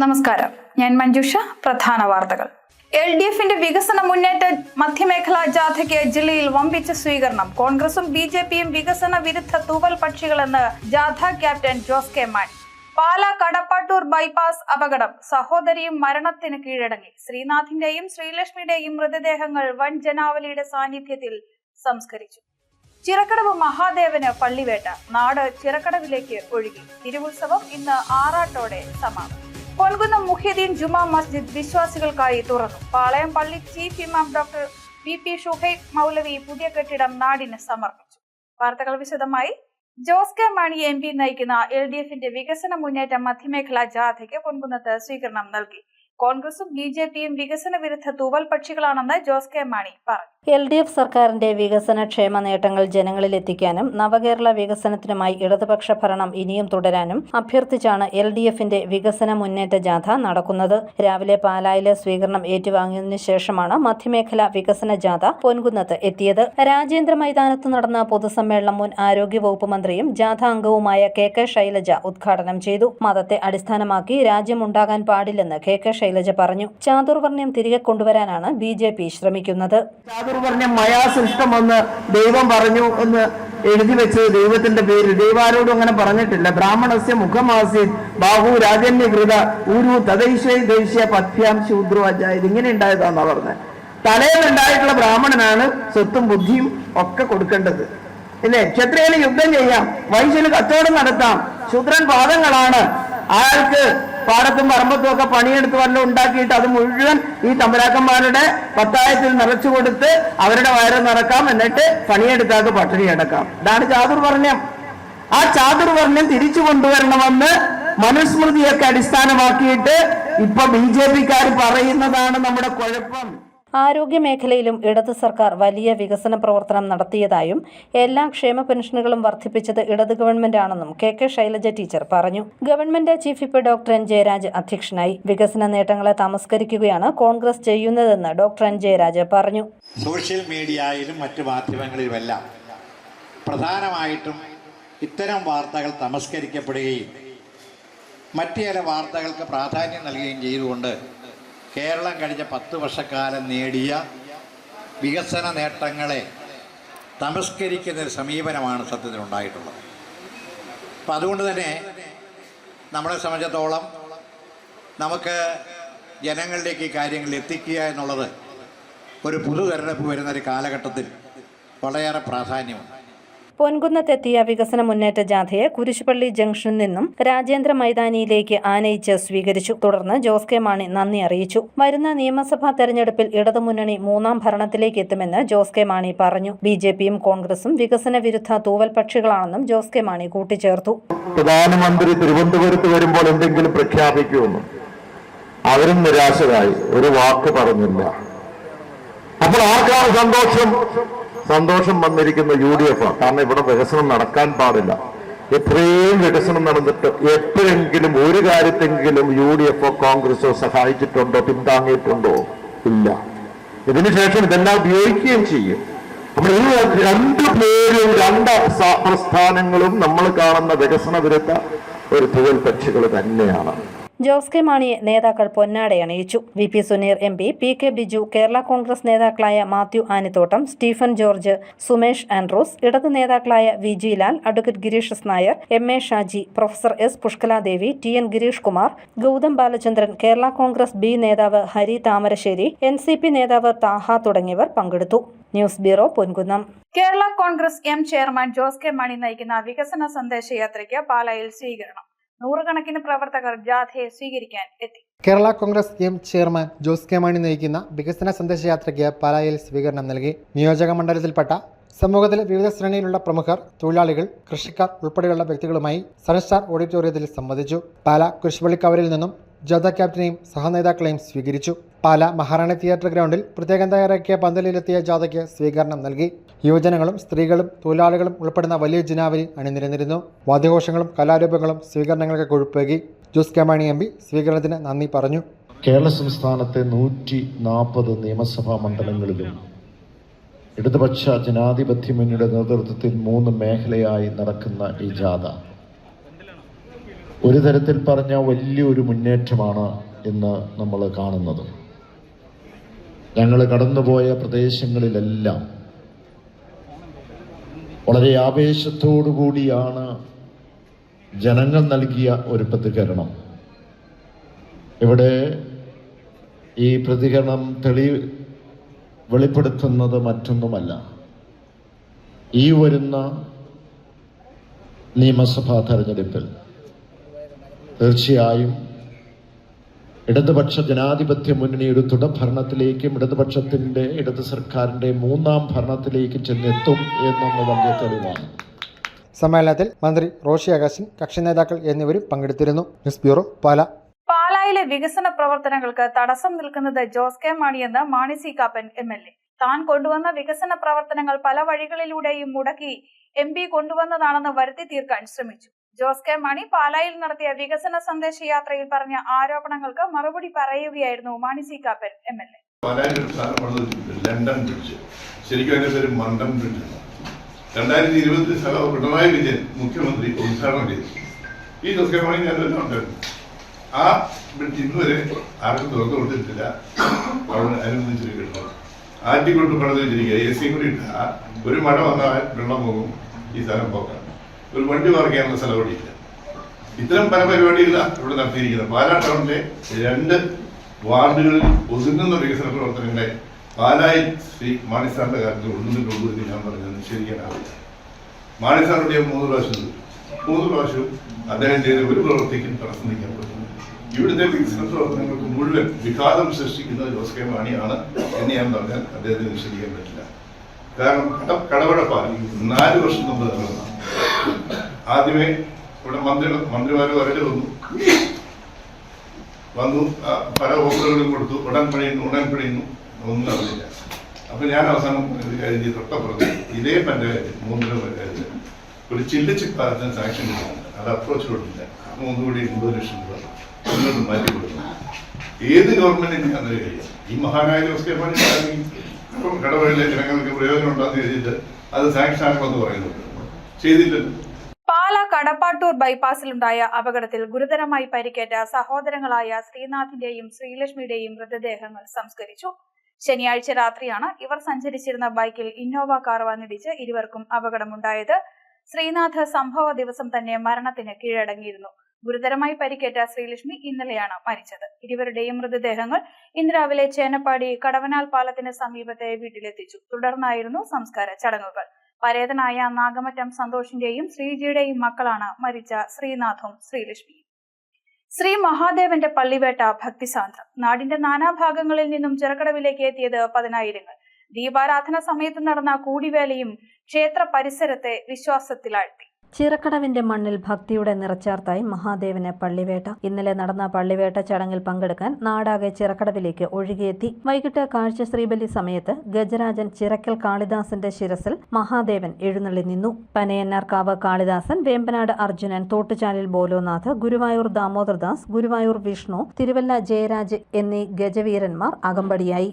നമസ്കാരം, ഞാൻ മഞ്ജുഷ. പ്രധാന വാർത്തകൾ. LDFന്റെ വികസന മുന്നേറ്റ മധ്യമേഖലാ ജാഥയ്ക്ക് ജില്ലയിൽ വമ്പിച്ച സ്വീകരണം. കോൺഗ്രസും BJPയും വികസന വിരുദ്ധ തൂവൽ പക്ഷികളെന്ന് ജാഥ captain Jos K Mani. Pala Kadappattoor bypass അപകടം. സഹോദരിയും മരണത്തിന് കീഴടങ്ങി. ശ്രീനാഥിന്റെയും ശ്രീലക്ഷ്മിയുടെയും മൃതദേഹങ്ങൾ വൻ ജനാവലിയുടെ സാന്നിധ്യത്തിൽ സംസ്കരിച്ചു. ചിറക്കടവ് മഹാദേവന് പള്ളിവേട്ട. നാട് ചിറക്കടവിലേക്ക് ഒഴുകി. തിരുവുത്സവം ഇന്ന് ആറാട്ടോടെ സമാപനം. പൊൻകുന്നം മുഹ്യദ്ദീൻ ജുമാ മസ്ജിദ് വിശ്വാസികൾക്കായി തുറന്നു. പാളയം പള്ളി ചീഫ് ഇമാം ഡോക്ടർ VP ഷുഹൈബ് മൗലവി പുതിയ കെട്ടിടം നാടിന് സമർപ്പിച്ചു. വാർത്തകൾ വിശദമായി. ജോസ് കെ മാണി MP നയിക്കുന്ന LDFന്റെ വികസന മുന്നേറ്റ മധ്യമേഖലാ ജാഥയ്ക്ക് പൊൻകുന്നത്ത് സ്വീകരണം നൽകി. കോൺഗ്രസും BJPയും വികസന വിരുദ്ധ തൂവൽ പക്ഷികളാണെന്ന് ജോസ് കെ മാണി പറഞ്ഞു. LDF സർക്കാരിന്റെ വികസന ക്ഷേമ നേട്ടങ്ങൾ ജനങ്ങളിലെത്തിക്കാനും നവകേരള വികസനത്തിനുമായി ഇടതുപക്ഷ ഭരണം ഇനിയും തുടരാനും അഭ്യർത്ഥിച്ചാണ് LDFന്റെ വികസന മുന്നേറ്റ ജാഥ നടക്കുന്നത്. രാവിലെ പാലായിലെ സ്വീകരണം ഏറ്റുവാങ്ങിയതിനു ശേഷമാണ് മധ്യമേഖല വികസന ജാഥ പൊൻകുന്നത്ത് എത്തിയത്. രാജേന്ദ്ര മൈതാനത്ത് നടന്ന പൊതുസമ്മേളനം മുൻ ആരോഗ്യവകുപ്പ് മന്ത്രിയും ജാഥ അംഗവുമായ KK ശൈലജ ഉദ്ഘാടനം ചെയ്തു. മതത്തെ അടിസ്ഥാനമാക്കി രാജ്യമുണ്ടാകാൻ പാടില്ലെന്ന് KK ശൈലജ പറഞ്ഞു. ചാതുർവർണ്ണ്യം തിരികെ കൊണ്ടുവരാനാണ് BJP ശ്രമിക്കുന്നത്. ചാതുർവർണ്ണ്യം മയാ സൃഷ്ടമെന്ന് ദൈവം പറഞ്ഞു എന്ന് എഴുതി വെച്ചത് ദൈവത്തിന്റെ പേര്. ദൈവാരോടും അങ്ങനെ പറഞ്ഞിട്ടില്ല. ബ്രാഹ്മണസ്യ മുഖമാസി ബാഹു രാജന്യകൃത ഊരു തദൈശ്വൈ ദൈശ്യ പഥ്യാം ശൂദ്രോ അജായ. ഇതിങ്ങനെ ഉണ്ടായതാന്നാ പറഞ്ഞത്. തലയിലുണ്ടായിട്ടുള്ള ബ്രാഹ്മണനാണ് സ്വത്തും ബുദ്ധിയും ഒക്കെ കൊടുക്കേണ്ടത്. ഇല്ലേ? ക്ഷത്രിയന് യുദ്ധം ചെയ്യാം, വൈശ്യന് കച്ചവടം നടത്താം, ശൂദ്രൻ പാദങ്ങളാണ്. അയാൾക്ക് പാടത്തും പറമ്പത്തും ഒക്കെ പണിയെടുത്ത് വല്ലതും ഉണ്ടാക്കിയിട്ട് അത് മുഴുവൻ ഈ തമ്പരാക്കന്മാരുടെ പത്തായത്തിൽ നിറച്ചു കൊടുത്ത് അവരുടെ വയറ് നിറക്കാം, എന്നിട്ട് പണിയെടുത്താക്ക് പട്ടിണി അടക്കാം. ഇതാണ് ചാതുർവർണ്ണ്യം. ആ ചാതുർവർണ്ണ്യം തിരിച്ചു കൊണ്ടുവരണമെന്ന് മനുസ്മൃതിയൊക്കെ അടിസ്ഥാനമാക്കിയിട്ട് ഇപ്പൊ BJPക്കാർ പറയുന്നതാണ് നമ്മുടെ കുഴപ്പം. ആരോഗ്യമേഖലയിലും ഇടത് സർക്കാർ വലിയ വികസന പ്രവർത്തനം നടത്തിയതായും എല്ലാ ക്ഷേമ പെൻഷനുകളും വർദ്ധിപ്പിച്ചത് ഇടത് ഗവൺമെന്റാണെന്നും KK ശൈലജ ടീച്ചർ പറഞ്ഞു. Government chief whip doctor N Jayaraj അധ്യക്ഷനായി. വികസന നേട്ടങ്ങളെ തമസ്കരിക്കുകയാണ് കോൺഗ്രസ് ചെയ്യുന്നതെന്ന് ഡോക്ടർ N ജയരാജ് പറഞ്ഞു. സോഷ്യൽ മീഡിയയിലും മറ്റു മാധ്യമങ്ങളിലുമെല്ലാം പ്രധാനമായിട്ടും ഇത്തരം വാർത്തകൾ തമസ്കരിക്കപ്പെടുകയും മറ്റു ചില വാർത്തകൾക്ക് പ്രാധാന്യം നൽകുകയും ചെയ്തുകൊണ്ട് കേരളം കഴിഞ്ഞ 10 വർഷക്കാലം നേടിയ വികസന നേട്ടങ്ങളെ തമസ്കരിക്കുന്ന ഒരു സമീപനമാണ് സത്യത്തിലുണ്ടായിട്ടുള്ളത്. അപ്പം അതുകൊണ്ട് തന്നെ നമ്മളെ സംബന്ധിച്ചിടത്തോളം നമുക്ക് ജനങ്ങളിലേക്ക് ഈ കാര്യങ്ങൾ എത്തിക്കുക എന്നുള്ളത് ഒരു പുതു തെരഞ്ഞെടുപ്പ് വരുന്നൊരു കാലഘട്ടത്തിൽ വളരെയേറെ പ്രാധാന്യമുണ്ട്. പൊൻകുന്നത്തെത്തിയ വികസന മുന്നേറ്റ ജാഥയെ കുരിശുപള്ളി ജംഗ്ഷനിൽ നിന്നും രാജേന്ദ്ര മൈതാനിയിലേക്ക് ആനയിച്ച് സ്വീകരിച്ചു. തുടർന്ന് ജോസ് കെ മാണി നന്ദി അറിയിച്ചു. വരുന്ന നിയമസഭാ തെരഞ്ഞെടുപ്പിൽ ഇടതുമുന്നണി 3ാം ഭരണത്തിലേക്ക് എത്തുമെന്ന് ജോസ് കെ മാണി പറഞ്ഞു. BJPയും കോൺഗ്രസും വികസന വിരുദ്ധ തൂവൽ പക്ഷികളാണെന്നും ജോസ് കെ മാണി കൂട്ടിച്ചേർത്തു. പ്രധാനമന്ത്രി തിരുവനന്തപുരത്ത് വരുമ്പോൾ എന്തെങ്കിലും പ്രഖ്യാപിക്കുമെന്നും അവരും നിരാശരായി, ഒരു വാക്ക് പറഞ്ഞില്ല. അപ്പോൾ ആർക്കാണ് സന്തോഷം വന്നിരിക്കുന്ന UDF. കാരണം ഇവിടെ വികസനം നടക്കാൻ പാടില്ല. എത്രയും വികസനം നടന്നിട്ട് എപ്പോഴെങ്കിലും ഒരു കാര്യത്തെങ്കിലും UDF കോൺഗ്രസോ സഹായിച്ചിട്ടുണ്ടോ, പിന്താങ്ങിയിട്ടുണ്ടോ? ഇല്ല. ഇതിനുശേഷം ഇതെല്ലാം ഉപയോഗിക്കുകയും ചെയ്യും. നമ്മൾ ഈ രണ്ടു പേരും രണ്ട് പ്രസ്ഥാനങ്ങളും നമ്മൾ കാണുന്ന വികസന വിരുദ്ധ ഒരു തൂവൽ പക്ഷികൾ തന്നെയാണ്. ജോസ് കെ മാണിയെ നേതാക്കൾ പൊന്നാടയണിയിച്ചു. VP Suneer MP, PK Biju, Kerala Congress നേതാക്കളായ മാത്യു ആനിത്തോട്ടം, സ്റ്റീഫൻ ജോർജ്, സുമേഷ് ആൻഡ്രൂസ്, ഇടത് നേതാക്കളായ VG Lal, advocate Girish Nair, MA Shaji, professor S Pushkaladevi, TN Girish Kumar, Gautham Balachandran, Kerala Congress B നേതാവ് ഹരി താമരശ്ശേരി, NCP നേതാവ് താഹ തുടങ്ങിയവർ പങ്കെടുത്തു. News bureau, Ponkunnam. Kerala Congress M chairman Jose K Mani നയിക്കുന്ന വികസന സന്ദേശയാത്രയ്ക്ക് പാലായിൽ സ്വീകരണം. നൂറുകണക്കിന് പ്രവർത്തകർ ജാഥയെ സ്വീകരിക്കാൻ എത്തി. കേരള കോൺഗ്രസ് M ചെയർമാൻ ജോസ് കെ മാണി നയിക്കുന്ന വികസന സന്ദേശയാത്രയ്ക്ക് പാലായിൽ സ്വീകരണം നൽകി. നിയോജക മണ്ഡലത്തിൽപ്പെട്ട സമൂഹത്തിലെ വിവിധ ശ്രേണിയിലുള്ള പ്രമുഖർ, തൊഴിലാളികൾ, കൃഷിക്കാർ ഉൾപ്പെടെയുള്ള വ്യക്തികളുമായി സൺസ്റ്റാർ ഓഡിറ്റോറിയത്തിൽ സംവദിച്ചു. പാലാ കുരിശുപള്ളിക്കവരിൽ നിന്നും ജാഥ ക്യാപ്റ്റനെയും സഹനേതാക്കളെയും സ്വീകരിച്ചു. പാലാ മഹാറാണി തിയേറ്റർ ഗ്രൗണ്ടിൽ പ്രത്യേകം തയ്യാറാക്കിയ പന്തലിലെത്തിയ ജാഥയ്ക്ക് സ്വീകരണം നൽകി. യുവജനങ്ങളും സ്ത്രീകളും തൊഴിലാളികളും ഉൾപ്പെടുന്ന വലിയ ജനാവലി അണിനിരന്നിരുന്നു. വാദ്യഘോഷങ്ങളും കലാരൂപങ്ങളും സ്വീകരണങ്ങൾക്ക് കൊഴുപ്പേകി. ജോസ് കെ മാണി MP സ്വീകരണത്തിന് നന്ദി പറഞ്ഞു. കേരള സംസ്ഥാനത്തെ 140 നിയമസഭാ മണ്ഡലങ്ങളിലും ഇടതുപക്ഷ ജനാധിപത്യ മുന്നണിയുടെ നേതൃത്വത്തിൽ 3 മേഖലയായി നടക്കുന്ന ഈ ജാഥ ഒരു തരത്തിൽ പറഞ്ഞ വലിയൊരു മുന്നേറ്റമാണ് ഇന്ന് നമ്മൾ കാണുന്നത്. ഞങ്ങൾ കടന്നുപോയ പ്രദേശങ്ങളിലെല്ലാം വളരെ ആവേശത്തോടു കൂടിയാണ് ജനങ്ങൾ നൽകിയ ഒരു പ്രതികരണം. ഇവിടെ ഈ പ്രതികരണം വെളിപ്പെടുത്തുന്നത് മറ്റൊന്നുമല്ല, ഈ വരുന്ന നിയമസഭാ തെരഞ്ഞെടുപ്പിൽ തീർച്ചയായും ഇടതുപക്ഷ ജനാധിപത്യ മുന്നണി ഒരു തുടർഭരണത്തിലേക്കും ഇടത് സർക്കാരിന്റെ മൂന്നാം ഭരണത്തിലേക്ക് ചെന്നെത്തും എന്നൊന്ന് വലിയ തെളിവാണ്. സമ്മേളനത്തിൽ മന്ത്രി റോഷി അഗസ്റ്റിൻ, കക്ഷി നേതാക്കൾ എന്നിവരും പങ്കെടുത്തിരുന്നു. News bureau, Pala. പാലായിലെ വികസന പ്രവർത്തനങ്ങൾക്ക് തടസ്സം നിൽക്കുന്നത് ജോസ് കെ മാണിയെന്ന് മാണി സി കാപ്പൻ MLA. താൻ കൊണ്ടുവന്ന വികസന പ്രവർത്തനങ്ങൾ പല വഴികളിലൂടെയും മുടക്കി MP കൊണ്ടുവന്നതാണെന്ന് വരുത്തി തീർക്കാൻ ശ്രമിച്ചു. ജോസ് കെ മാണി പാലായിൽ നടത്തിയ വികസന സന്ദേശ യാത്രയിൽ പറഞ്ഞ ആരോപണങ്ങൾക്ക് മറുപടി പറയുകയായിരുന്നു Mani C Kappan MLA. London bridge, ശരിക്കും അതിന്റെ പേര് മണ്ടൻ ബ്രിഡ്ജ്. 2020 പിണറായി വിജയൻ മുഖ്യമന്ത്രി ഉദ്ഘാടനം ചെയ്തു. ഈ ജോസ് കെ മാണി ഞാനെല്ലാം ഉണ്ടായിരുന്നു. ആ ബ്രിഡ്ജ് ഇന്നുവരെ ആർക്കും തുറന്നു കൊടുത്തിട്ടില്ല. അവിടെ അനുവദിച്ചിരിക്കുന്നത് ആറ്റിക്കൊണ്ട് പണിത് വെച്ചിരിക്കുക. AC കൂടി ഇട്ട ഒരു മഴ വന്നാൽ വെള്ളം പോകും. ഈ സ്ഥലം പോക്കാം. ഒരു വണ്ടി പാർക്കാനുള്ള സ്ഥലം ഇവിടെ ഇല്ല. ഇത്തരം പല പരിപാടികളാണ് ഇവിടെ നടത്തിയിരിക്കുന്നത്. പാലാ ടൗണിലെ 2 വാർഡുകളിൽ ഒതുങ്ങുന്ന വികസന പ്രവർത്തനങ്ങളെ പാലായിൽ ശ്രീ മാണി സാറിന്റെ കാര്യത്തിൽ ഒന്നുകൊണ്ടു എന്ന് ഞാൻ പറഞ്ഞത് നിഷേധിക്കാനാവില്ല. മാണി സാറിന്റെ 3 പ്രാവശ്യവും അദ്ദേഹം ചെയ്ത ഒരു പ്രവൃത്തിക്കും തടസ്സം നിൽക്കാൻ പറ്റുന്നു. ഇവിടുത്തെ വികസന പ്രവർത്തനങ്ങൾക്ക് മുഴുവൻ വിഘാതം സൃഷ്ടിക്കുന്നത് ജോസ് കെ മാണിയാണ് എന്ന് ഞാൻ പറഞ്ഞാൽ അദ്ദേഹത്തിന് നിഷേധിക്കാൻ പറ്റില്ല. കാരണം കടവഴ പാലം 4 വർഷം മുമ്പ് നടന്നതാണ്. ആദ്യമേ ഇവിടെ മന്ത്രിമാര് വരല് വന്നു പല ഓഫറുകളും കൊടുത്തു. ഉടൻ പണിയുന്നു ഒന്നും നടന്നില്ല. അപ്പൊ ഞാൻ അവസാനം കഴിഞ്ഞ് തൊട്ടപ്പുറത്ത് ഇതേ പഞ്ചായത്ത് 3 പഞ്ചായത്ത് ഒരു ചില്ലിച്ച് പാലത്തിന് സാങ്ഷൻ കിട്ടുന്നുണ്ട്. അത് അപ്രോച്ച് കൊടുത്തില്ല. 3 കോടി 80 ലക്ഷം രൂപ മുന്നോട്ട് മാറ്റി കൊടുക്കുന്നു. ഏത് ഗവൺമെന്റിന് അങ്ങനെ കഴിയും? ഈ മഹാനായ ജോസ് കെ മാണി കടവഴിലെ ജനങ്ങൾക്ക് പ്രയോജനം ഉണ്ടാകുന്ന രീതിയിൽ അത് സാങ്ഷൻ ആക്കണമെന്ന് പറയുന്നുണ്ട്. ചെയ്തില്ലല്ലോ. പാലാ കടപ്പാട്ടൂർ ബൈപ്പാസിലുണ്ടായ അപകടത്തിൽ ഗുരുതരമായി പരിക്കേറ്റ സഹോദരങ്ങളായ ശ്രീനാഥിന്റെയും ശ്രീലക്ഷ്മിയുടെയും മൃതദേഹങ്ങൾ സംസ്കരിച്ചു. ശനിയാഴ്ച രാത്രിയാണ് ഇവർ സഞ്ചരിച്ചിരുന്ന ബൈക്കിൽ ഇന്നോവ കാർ വന്നിടിച്ച് ഇരുവർക്കും അപകടമുണ്ടായത്. ശ്രീനാഥ് സംഭവ ദിവസം തന്നെ മരണത്തിന് കീഴടങ്ങിയിരുന്നു. ഗുരുതരമായി പരിക്കേറ്റ ശ്രീലക്ഷ്മി ഇന്നലെയാണ് മരിച്ചത്. ഇരുവരുടെയും മൃതദേഹങ്ങൾ ഇന്ന് രാവിലെ ചേനപ്പാടി കടവനാൽ പാലത്തിന് സമീപത്തെ വീട്ടിലെത്തിച്ചു. തുടർന്നായിരുന്നു സംസ്കാര ചടങ്ങുകൾ. പരേതനായ നാഗമറ്റം സന്തോഷിന്റെയും ശ്രീജിയുടെയും മക്കളാണ് മരിച്ച ശ്രീനാഥും ശ്രീലക്ഷ്മിയും. ശ്രീ മഹാദേവന്റെ പള്ളിവേട്ട ഭക്തിസാന്ദ്രം. നാടിന്റെ നാനാഭാഗങ്ങളിൽ നിന്നും ചിറക്കടവിലേക്ക് എത്തിയത് 10,000. ദീപാരാധന സമയത്ത് നടന്ന കൂടിവേലയും ക്ഷേത്ര പരിസരത്തെ വിശ്വാസത്തിലാഴ്ത്തി. ചിറക്കടവിന്റെ മണ്ണിൽ ഭക്തിയുടെ നിറച്ചാർത്തായി മഹാദേവന് പള്ളിവേട്ട. ഇന്നലെ നടന്ന പള്ളിവേട്ട ചടങ്ങിൽ പങ്കെടുക്കാൻ നാടാകെ ചിറക്കടവിലേക്ക് ഒഴുകിയെത്തി. വൈകിട്ട് കാഴ്ച ശ്രീബലി സമയത്ത് ഗജരാജൻ ചിറക്കൽ കാളിദാസന്റെ ശിരസിൽ മഹാദേവൻ എഴുന്നള്ളി നിന്നു. പനയന്നാർക്കാവ് കാളിദാസൻ, വേമ്പനാട് അർജുനൻ, തോട്ടുചാലിൽ ബോലോനാഥ്, ഗുരുവായൂർ ദാമോദർദാസ്, ഗുരുവായൂർ വിഷ്ണു, തിരുവല്ല ജയരാജ് എന്നീ ഗജവീരന്മാർ അകമ്പടിയായി.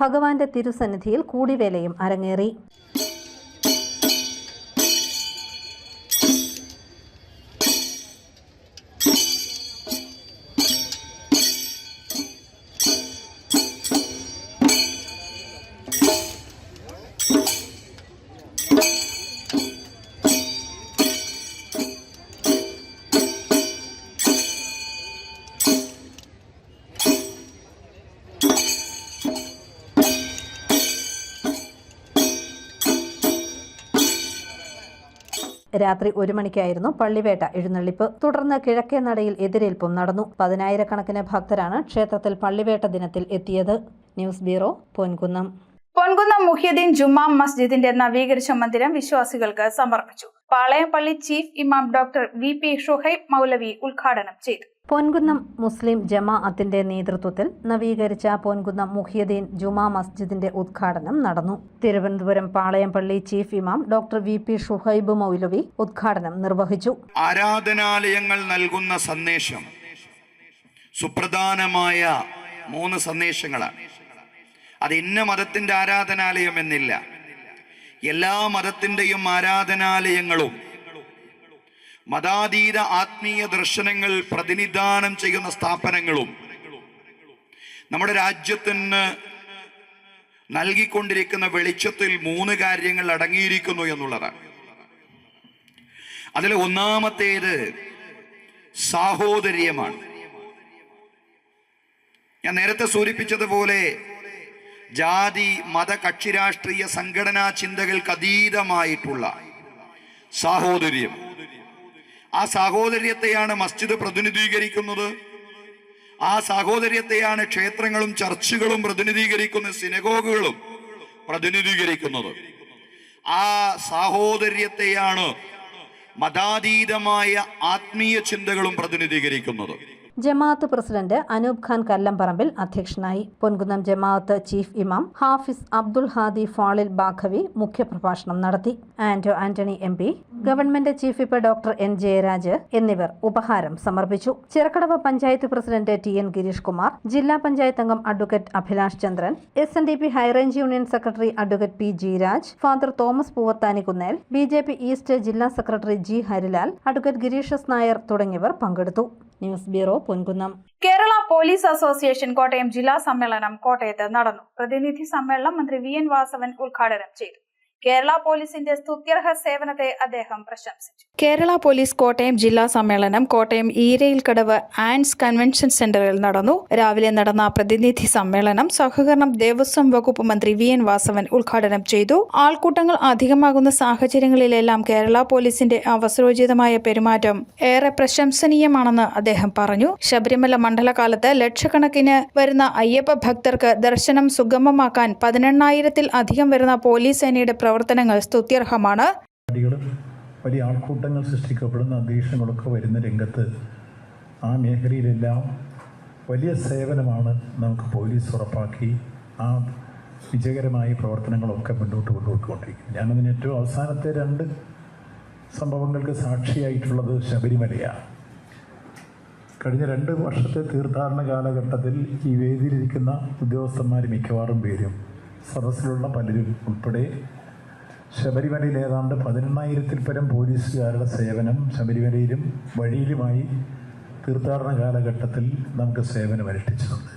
ഭഗവാന്റെ തിരുസന്നിധിയിൽ കൂടിവേലയും അരങ്ങേറി. രാത്രി 1 മണിക്കായിരുന്നു പള്ളിവേട്ട എഴുന്നള്ളിപ്പ്. തുടർന്ന് കിഴക്കേ നടയിൽ എതിരേൽപ്പും നടന്നു. 10,000-കണക്കിന് ഭക്തരാണ് ക്ഷേത്രത്തിൽ പള്ളിവേട്ട ദിനത്തിൽ എത്തിയത്. News bureau, Ponkunnam. പൊൻകുന്നം മുഹ്യദ്ദീൻ ജുമാ മസ്ജിദിന്റെ നവീകരിച്ച മന്ദിരം വിശ്വാസികൾക്ക് സമർപ്പിച്ചു. പാളയംപള്ളി ചീഫ് ഇമാം ഡോക്ടർ VP ഷുഹൈബ് മൗലവി ഉദ്ഘാടനം ചെയ്തു. പൊൻകുന്നം മുസ്ലിം ജമാഅത്തിന്റെ നേതൃത്വത്തിൽ നവീകരിച്ച പൊൻകുന്നം മുഹ്യദ്ദീൻ ജുമാ മസ്ജിദിന്റെ ഉദ്ഘാടനം നടന്നു. തിരുവനന്തപുരം പാളയംപള്ളി ചീഫ് ഇമാം ഡോക്ടർ VP ഷുഹൈബ് മൗലവി ഉദ്ഘാടനം നിർവഹിച്ചു. ആരാധനാലയങ്ങൾ നൽകുന്ന സന്ദേശം സുപ്രധാനമായ 3 സന്ദേശങ്ങളാണ്. അത് ഇന്ന മതത്തിന്റെ ആരാധനാലയം എന്നില്ല. എല്ലാ മതത്തിന്റെയും ആരാധനാലയങ്ങളും മതാതീത ആത്മീയ ദർശനങ്ങൾ പ്രതിനിധാനം ചെയ്യുന്ന സ്ഥാപനങ്ങളും നമ്മുടെ രാജ്യത്തിന് നൽകിക്കൊണ്ടിരിക്കുന്ന വെളിച്ചത്തിൽ 3 കാര്യങ്ങൾ അടങ്ങിയിരിക്കുന്നു എന്നുള്ളതാണ്. അതിൽ ഒന്നാമത്തേത് സാഹോദര്യമാണ്. ഞാൻ നേരത്തെ സൂചിപ്പിച്ചതുപോലെ ജാതി മത കക്ഷി രാഷ്ട്രീയ സംഘടനാ ചിന്തകൾക്ക് അതീതമായിട്ടുള്ള സാഹോദര്യം. ആ സാഹോദര്യത്തെയാണ് മസ്ജിദ് പ്രതിനിധീകരിക്കുന്നത്. ആ സാഹോദര്യത്തെയാണ് ക്ഷേത്രങ്ങളും ചർച്ചുകളും പ്രതിനിധീകരിക്കുന്നത്, സിനഗോഗുകളും പ്രതിനിധീകരിക്കുന്നത്. ആ സാഹോദര്യത്തെയാണ് മതാതീതമായ ആത്മീയ ചിന്തകളും പ്രതിനിധീകരിക്കുന്നത്. ജമാഅത്ത് പ്രസിഡന്റ് അനൂപ് ഖാൻ കല്ലംപറമ്പിൽ അധ്യക്ഷനായി. പൊൻകുന്നം ജമാഅത്ത് ചീഫ് ഇമാം ഹാഫിസ് അബ്ദുൽ ഹാദി ഫാളിൽ ബാഖവി മുഖ്യപ്രഭാഷണം നടത്തി. Antony MP, government chief whip doctor N Jayaraj എന്നിവർ ഉപഹാരം സമർപ്പിച്ചു. ചിറക്കടവ് പഞ്ചായത്ത് പ്രസിഡന്റ് TN ഗിരീഷ് കുമാർ, ജില്ലാ പഞ്ചായത്ത് അംഗം advocate Abhilash Chandran, SNDP high range union secretary advocate P G Raj, father Thomas Poovathanikkunnel, BJP east ജില്ലാ സെക്രട്ടറി G ഹരിലാൽ, അഡ്വക്കേറ്റ് ഗിരീഷസ് നായർ തുടങ്ങിയവർ പങ്കെടുത്തു. News bureau, Ponkunnam. Kerala police association Kottayam ജില്ലാ സമ്മേളനം കോട്ടയത്ത് നടന്നു. പ്രതിനിധി സമ്മേളനം മന്ത്രി VN വാസവൻ ഉദ്ഘാടനം ചെയ്തു. കേരള പോലീസിന്റെ സ്തുത്യർഹ സേവനത്തെ അദ്ദേഹം പ്രശംസിച്ചു. കേരള പോലീസ് കോട്ടയം ജില്ലാ സമ്മേളനം കോട്ടയം ഈരയിൽക്കടവ് ആൻഡ്സ് കൺവെൻഷൻ സെന്ററിൽ നടന്നു. രാവിലെ നടന്ന പ്രതിനിധി സമ്മേളനം സഹകരണം ദേവസ്വം വകുപ്പ് മന്ത്രി VN വാസവൻ ഉദ്ഘാടനം ചെയ്തു. ആൾക്കൂട്ടങ്ങൾ അധികമാകുന്ന സാഹചര്യങ്ങളിലെല്ലാം കേരള പോലീസിന്റെ അവസരോചിതമായ പെരുമാറ്റം ഏറെ പ്രശംസനീയമാണെന്ന് അദ്ദേഹം പറഞ്ഞു. ശബരിമല മണ്ഡലകാലത്ത് ലക്ഷക്കണക്കിന് വരുന്ന അയ്യപ്പ ഭക്തർക്ക് ദർശനം സുഗമമാക്കാൻ 18,000-ൽ അധികം വരുന്ന പോലീസ് സേനയുടെ പ്രവർത്തനങ്ങൾ സ്തുത്യർഹമാണ്. വലിയ ആൾക്കൂട്ടങ്ങൾ സൃഷ്ടിക്കപ്പെടുന്ന അന്തരീക്ഷങ്ങളൊക്കെ വരുന്ന രംഗത്ത് ആ മേഖലയിലെല്ലാം വലിയ സേവനമാണ് നമുക്ക് പോലീസ് ഉറപ്പാക്കി ആ വിജയകരമായ പ്രവർത്തനങ്ങളൊക്കെ മുന്നോട്ട് കൊണ്ടുപോയിക്കൊണ്ടിരിക്കുന്നത്. ഞാനതിന് ഏറ്റവും അവസാനത്തെ 2 സംഭവങ്ങൾക്ക് സാക്ഷിയായിട്ടുള്ളത് ശബരിമലയാണ്. കഴിഞ്ഞ 2 വർഷത്തെ തീർത്ഥാടന കാലഘട്ടത്തിൽ ഈ വേദിയിലിരിക്കുന്ന ഉദ്യോഗസ്ഥന്മാർ മിക്കവാറും പേരും സദസ്സിലുള്ള പലരും ഉൾപ്പെടെ ശബരിമലയിൽ ഏതാണ്ട് 18,000-ൽ പരം പോലീസുകാരുടെ സേവനം ശബരിമലയിലും വഴിയിലുമായി തീർത്ഥാടന കാലഘട്ടത്തിൽ നമുക്ക് സേവനം അനുഷ്ഠിച്ചിട്ടുണ്ട്.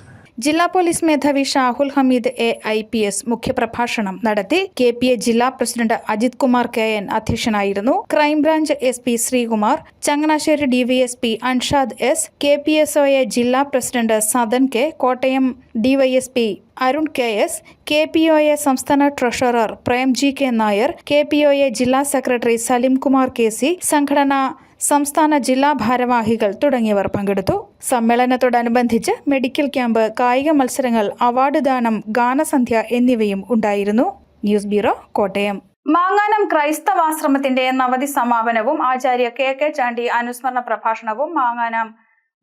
ജില്ലാ പോലീസ് മേധാവി ഷാഹുൽ ഹമീദ് AIPS മുഖ്യപ്രഭാഷണം നടത്തി. KPA ജില്ലാ പ്രസിഡന്റ് അജിത് കുമാർ KN അധ്യക്ഷനായിരുന്നു. Crime branch SP Sreekumar, Changanassery DYSP Anshad S, KPSOA ജില്ലാ president Sadan K, Kottayam DYSP Arun KS, KPOA സംസ്ഥാന treasurer Premji K Nair, KPOA ജില്ലാ സെക്രട്ടറി സലിംകുമാർ KC, സംഘടനാ സംസ്ഥാന ജില്ലാ ഭാരവാഹികൾ തുടങ്ങിയവർ പങ്കെടുത്തു. സമ്മേളനത്തോടനുബന്ധിച്ച് മെഡിക്കൽ ക്യാമ്പ്, കായിക മത്സരങ്ങൾ, അവാർഡ് ദാനം, ഗാനസന്ധ്യ എന്നിവയും ഉണ്ടായിരുന്നു. News bureau, Kottayam. മാങ്ങാനം ക്രൈസ്തവാശ്രമത്തിന്റെ നവതി സമാപനവും ആചാര്യ KK ചാണ്ടി അനുസ്മരണ പ്രഭാഷണവും മാങ്ങാനം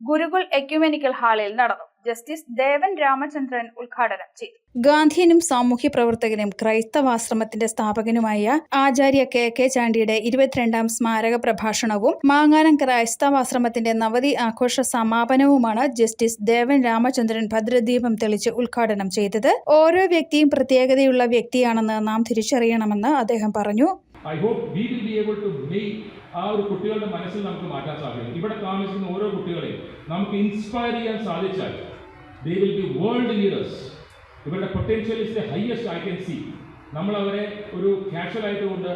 ഗുരുകുൽ എക്യുമെനിക്കൽ ഹാളിൽ നടന്നു. ജസ്റ്റിസ് ദേവൻ രാമചന്ദ്രൻ ഉദ്ഘാടനം ചെയ്തു. ഗാന്ധിയനും സാമൂഹ്യ പ്രവർത്തകനും ക്രൈസ്തവാശ്രമത്തിന്റെ സ്ഥാപകനുമായ ആചാര്യ KK ചാണ്ടിയുടെ 22ാം സ്മാരക പ്രഭാഷണവും മാങ്ങാനം ക്രൈസ്തവാശ്രമത്തിന്റെ നവതി ആഘോഷ സമാപനവുമാണ് ജസ്റ്റിസ് ദേവൻ രാമചന്ദ്രൻ ഭദ്രദീപം തെളിച്ച് ഉദ്ഘാടനം ചെയ്തത്. ഓരോ വ്യക്തിയും പ്രത്യേകതയുള്ള വ്യക്തിയാണെന്ന് നാം തിരിച്ചറിയണമെന്ന് അദ്ദേഹം പറഞ്ഞു. I hope we will be able to make ആ ഒരു കുട്ടികളുടെ മനസ്സിൽ നമുക്ക് മാറ്റാൻ സാധിക്കും. ഇവിടെ താമസിക്കുന്ന ഓരോ കുട്ടികളെയും നമുക്ക് ഇൻസ്പയർ ചെയ്യാൻ സാധിച്ചാൽ they will be world leaders. ഇവരുടെ potential is the highest I can see. നമ്മൾ അവരെ ഒരു കാഷ്വൽ ആയിട്ട് കൊണ്ട്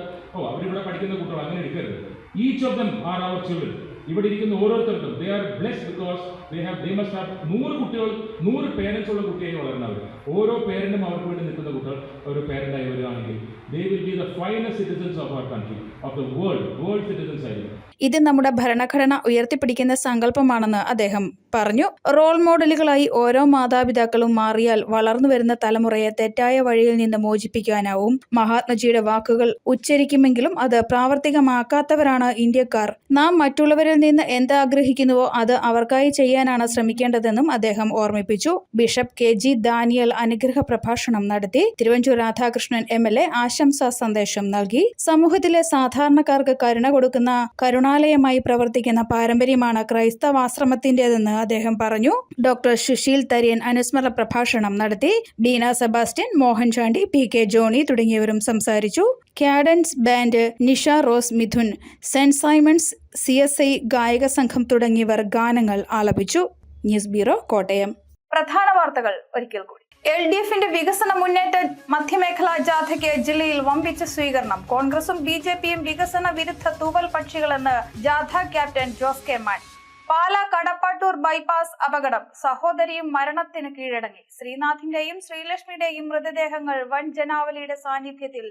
അവരിവിടെ പഠിക്കുന്ന കുട്ടികൾ അങ്ങനെ എടുക്കരുത്. Each of them are our children. ഇവിടെ ഇരിക്കുന്ന ഓരോരുത്തർക്കും they are blessed because they must have 100 കുട്ടികൾ 100 പേരൻസ് ഉള്ള കുട്ടിയായി വളർന്നവർ. ഓരോ പേരന്റും അവർക്ക് വേണ്ടി നിൽക്കുന്ന കുട്ടികൾ ഒരു പേരന്റായി വരികയാണെങ്കിൽ they will be the finest citizens of our country, of the world citizens ആയിരിക്കും. ഇത് നമ്മുടെ ഭരണഘടന ഉയർത്തിപ്പിടിക്കുന്ന സങ്കല്പമാണെന്ന് അദ്ദേഹം പറഞ്ഞു. റോൾ മോഡലുകളായി ഓരോ മാതാപിതാക്കളും മാറിയാൽ വളർന്നു വരുന്ന തലമുറയെ തെറ്റായ വഴിയിൽ നിന്ന് മോചിപ്പിക്കാനാവും. മഹാത്മജിയുടെ വാക്കുകൾ ഉച്ചരിക്കുമെങ്കിലും അത് പ്രാവർത്തികമാക്കാത്തവരാണ് ഇന്ത്യക്കാർ. നാം മറ്റുള്ളവരിൽ നിന്ന് എന്താഗ്രഹിക്കുന്നുവോ അത് അവർക്കായി ചെയ്യാനാണ് ശ്രമിക്കേണ്ടതെന്നും അദ്ദേഹം ഓർമ്മിപ്പിച്ചു. ബിഷപ്പ് KG ദാനിയൽ അനുഗ്രഹ പ്രഭാഷണം നടത്തി. തിരുവഞ്ചൂർ രാധാകൃഷ്ണൻ MLA ആശംസാ സന്ദേശം നൽകി. സമൂഹത്തിലെ സാധാരണക്കാർക്ക് കരുണ കൊടുക്കുന്ന കരുണാലയമായി പ്രവർത്തിക്കുന്ന പാരമ്പര്യമാണ് ക്രൈസ്തവാശ്രമത്തിന്റേതെന്ന് അദ്ദേഹം പറഞ്ഞു. ഡോക്ടർ സുശീൽ തര്യൻ അനുസ്മരണ പ്രഭാഷണം നടത്തി. ബീന സെബാസ്റ്റ്യൻ, മോഹൻ ചാണ്ടി, PK ജോണി തുടങ്ങിയവരും സംസാരിച്ചു. Cadence band, Nisha Rose Mithun, Saint Simon's, CSI ഗായക സംഘം തുടങ്ങിയവർ ഗാനങ്ങൾ ആലപിച്ചു. News bureau, Kottayam. പ്രധാന വാർത്തകൾ ഒരിക്കൽ കൂടി. LDFന്റെ വികസന മുന്നേറ്റ മധ്യമേഖലാ ജാഥയ്ക്ക് ജില്ലയിൽ വമ്പിച്ച സ്വീകരണം. കോൺഗ്രസും BJPയും വികസന വിരുദ്ധ തൂവൽ പക്ഷികളെന്ന് ജാഥ captain Jos K Mani. Pala Kadappattoor bypass അപകടം, സഹോദരിയും മരണത്തിന് കീഴടങ്ങി. ശ്രീനാഥിന്റെയും ശ്രീലക്ഷ്മിയുടെയും മൃതദേഹങ്ങൾ വൻ ജനാവലിയുടെ സാന്നിധ്യത്തിൽ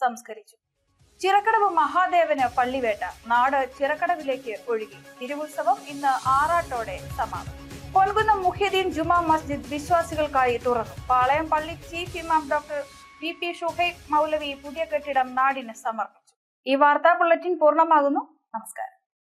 സംസ്കരിച്ചു. ചിറക്കടവ് മഹാദേവന് പള്ളിവേട്ട, നാട് ചിറക്കടവിലേക്ക് ഒഴുകി. തിരുവുത്സവം ഇന്ന് ആറാട്ടോടെ സമാപനം. പൊൻകുന്നം മുഹ്യദ്ദീൻ ജുമാ മസ്ജിദ് വിശ്വാസികൾക്കായി തുറന്നു. പാളയം പള്ളി ചീഫ് ഇമാം ഡോക്ടർ VP ഷുഹൈബ് മൗലവി പുതിയ കെട്ടിടം നാടിന് സമർപ്പിച്ചു. ഈ വാർത്താ ബുള്ളറ്റിൻ പൂർണ്ണമാകുന്നു. നമസ്കാരം.